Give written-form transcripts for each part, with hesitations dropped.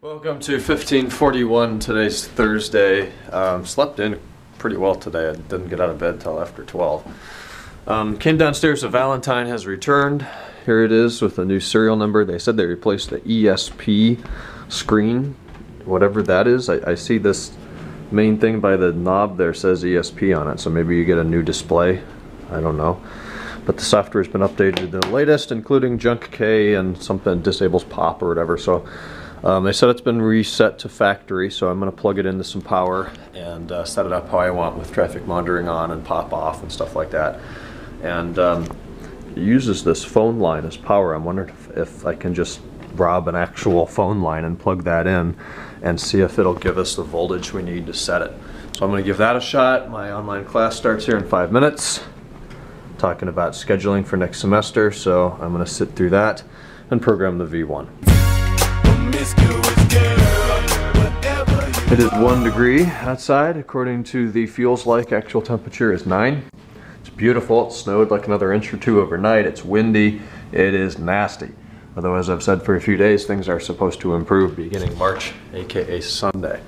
Welcome to 1541. Today's Thursday. Slept in pretty well today. I didn't get out of bed till after 12. Came downstairs. Valentine has returned. Here it is with a new serial number. They said they replaced the ESP screen, whatever that is. I see this main thing by the knob there says ESP on it, so maybe you get a new display. I don't know. But the software's been updated to the latest, including Junk K and something disables pop or whatever. So they said it's been reset to factory, so I'm going to plug it into some power and set it up how I want with traffic monitoring on and pop off and stuff like that. And it uses this phone line as power. I'm wondering if I can just rob an actual phone line and plug that in and see if it'll give us the voltage we need to set it. So I'm going to give that a shot. My online class starts here in 5 minutes. Talking about scheduling for next semester, so I'm going to sit through that and program the V1. It is 1 degree outside. According to the feels like, actual temperature is 9. It's beautiful. It snowed like another inch or 2 overnight. It's windy. It is nasty. Although, as I've said for a few days, things are supposed to improve beginning March, aka Sunday.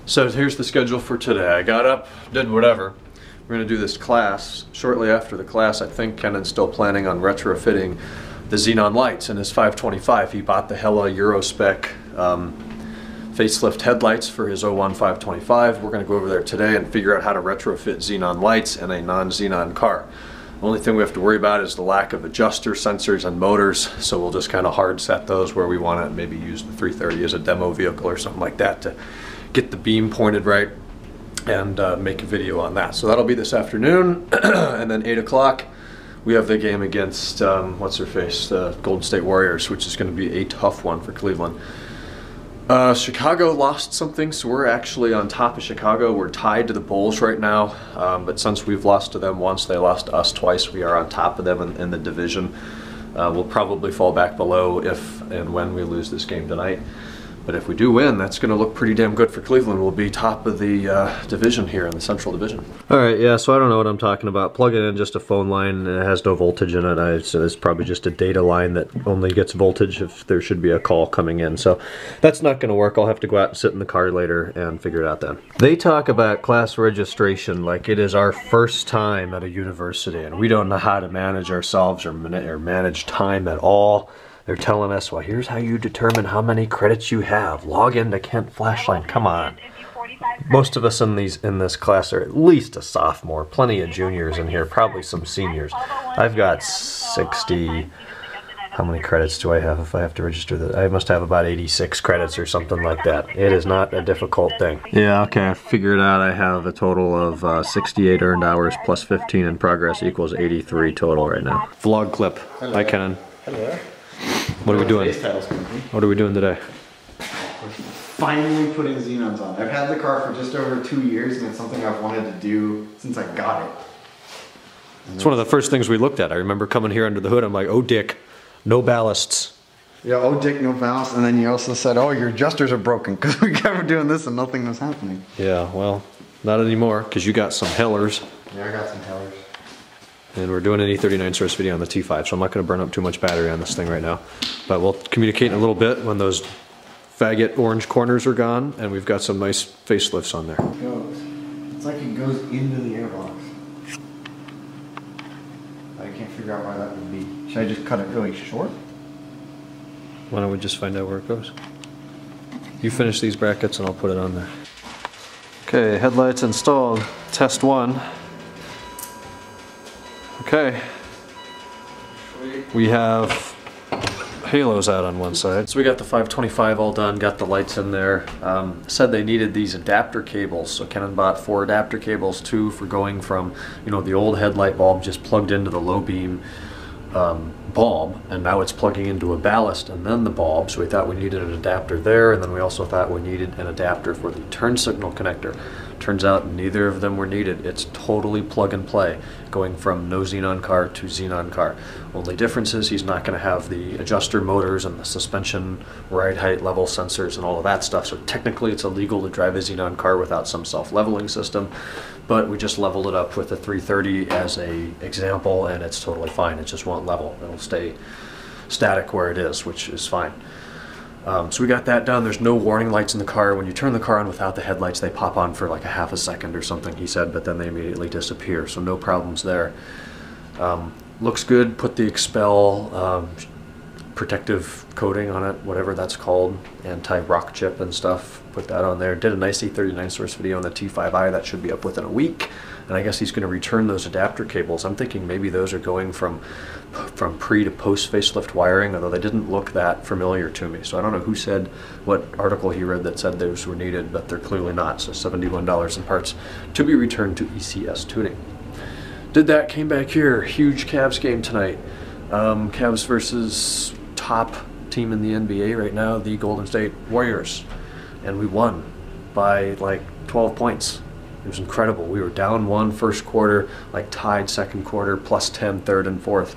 So here's the schedule for today. I got up, did whatever. We're going to do this class. Shortly after the class, I think Kenan's still planning on retrofitting the Xenon lights in his 525. He bought the Hella Eurospec facelift headlights for his 01 525. We're going to go over there today and figure out how to retrofit Xenon lights in a non-Xenon car. The only thing we have to worry about is the lack of adjuster sensors and motors, so we'll just kind of hard set those where we want to, maybe use the 330 as a demo vehicle or something like that to get the beam pointed right and make a video on that. So that'll be this afternoon. And then 8 o'clock we have the game against what's her face, the Golden State Warriors, which is going to be a tough one for Cleveland. Chicago lost something, so we're actually on top of Chicago. We're tied to the Bulls right now, but since we've lost to them once, they lost to us twice, we are on top of them in the division. We'll probably fall back below if and when we lose this game tonight. But if we do win, that's going to look pretty damn good for Cleveland. We'll be top of the division here in the Central Division. Alright, yeah, so I don't know what I'm talking about. Plug it in just a phone line. It has no voltage in it. So it's probably just a data line that only gets voltage if there should be a call coming in. So that's not going to work. I'll have to go out and sit in the car later and figure it out then. They talk about class registration like it is our first time at a university, and we don't know how to manage ourselves or manage time at all. They're telling us, well, here's how you determine how many credits you have. Log into Kent Flashline. Come on. Most of us in this class are at least a sophomore. Plenty of juniors in here, probably some seniors. I've got 60. How many credits do I have if I have to register that? I must have about 86 credits or something like that. It is not a difficult thing. Yeah, okay, I figured out I have a total of 68 earned hours plus 15 in progress equals 83 total right now. Vlog clip. Hello. Hi, Kenan. Hello. What are we doing? What are we doing today? We're finally putting Xenons on. I've had the car for just over 2 years, and it's something I've wanted to do since I got it. It's one of the first things we looked at. I remember coming here under the hood, I'm like, oh dick, no ballasts. Yeah, oh dick, no ballast. And then you also said, oh, your adjusters are broken, because we kept doing this and nothing was happening. Yeah, well, not anymore, because you got some hellers. Yeah, I got some hellers. And we're doing an E39 source video on the T5, so I'm not going to burn up too much battery on this thing right now. But we'll communicate in a little bit when those faggot orange corners are gone, and we've got some nice facelifts on there. It goes. It's like it goes into the airbox. I can't figure out why that would be. Should I just cut it really short? Why don't we just find out where it goes? You finish these brackets and I'll put it on there. Okay, headlights installed. Test 1. Okay, we have halos out on one side. So we got the 525 all done, got the lights in there. Said they needed these adapter cables, so Kenan bought 4 adapter cables, 2 for going from, you know, the old headlight bulb just plugged into the low beam bulb, and now it's plugging into a ballast and then the bulb, so we thought we needed an adapter there, and then we also thought we needed an adapter for the turn signal connector. Turns out neither of them were needed. It's totally plug and play, going from no Xenon car to Xenon car. Only difference is he's not going to have the adjuster motors and the suspension ride height level sensors and all of that stuff, so technically it's illegal to drive a Xenon car without some self-leveling system, but we just leveled it up with a 330 as a example, and it's totally fine. It just won't level. It'll stay static where it is, which is fine. So we got that done. There's no warning lights in the car. When you turn the car on without the headlights, they pop on for like a half a second or something, he said, but then they immediately disappear, so no problems there. Looks good. Put the Expel protective coating on it, whatever that's called, anti-rock chip and stuff. Put that on there. Did a nice 839 source video on the T5i. That should be up within a week. And I guess he's going to return those adapter cables. I'm thinking maybe those are going from pre to post facelift wiring, although they didn't look that familiar to me. So I don't know who said, what article he read that said those were needed, but they're clearly not. So $71 in parts to be returned to ECS tuning. Did that, came back here. Huge Cavs game tonight. Cavs versus top team in the NBA right now, the Golden State Warriors. And we won by like 12 points. It was incredible. We were down 1 first quarter, like tied second quarter, plus 10 third and fourth.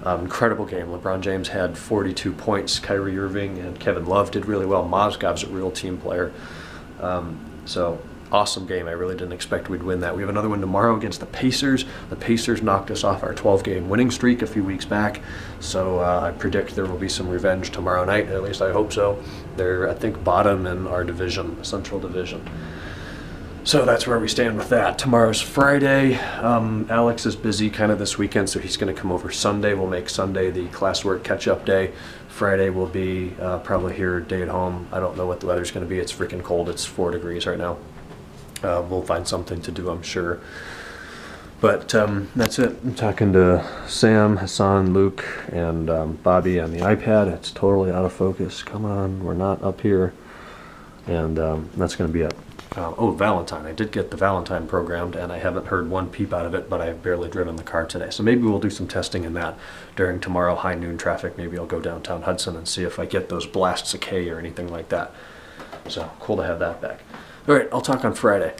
Incredible game. LeBron James had 42 points. Kyrie Irving and Kevin Love did really well. Mozgov's a real team player. So awesome game. I really didn't expect we'd win that. We have another one tomorrow against the Pacers. The Pacers knocked us off our 12-game winning streak a few weeks back, so I predict there will be some revenge tomorrow night. At least I hope so. They're, I think, bottom in our division, Central Division. So that's where we stand with that. Tomorrow's Friday. Alex is busy kind of this weekend, so he's going to come over Sunday. We'll make Sunday the Classwork catch-up day. Friday will be probably here, day at home. I don't know what the weather's going to be. It's freaking cold. It's 4 degrees right now. We'll find something to do, I'm sure. But that's it. I'm talking to Sam, Hassan, Luke, and Bobby on the iPad. It's totally out of focus. Come on, we're not up here. And that's going to be it. Oh, Valentine. I did get the Valentine programmed, and I haven't heard one peep out of it, but I've barely driven the car today. So maybe we'll do some testing in that during tomorrow high noon traffic. Maybe I'll go downtown Hudson and see if I get those blasts of K or anything like that. So cool to have that back. All right, I'll talk on Friday.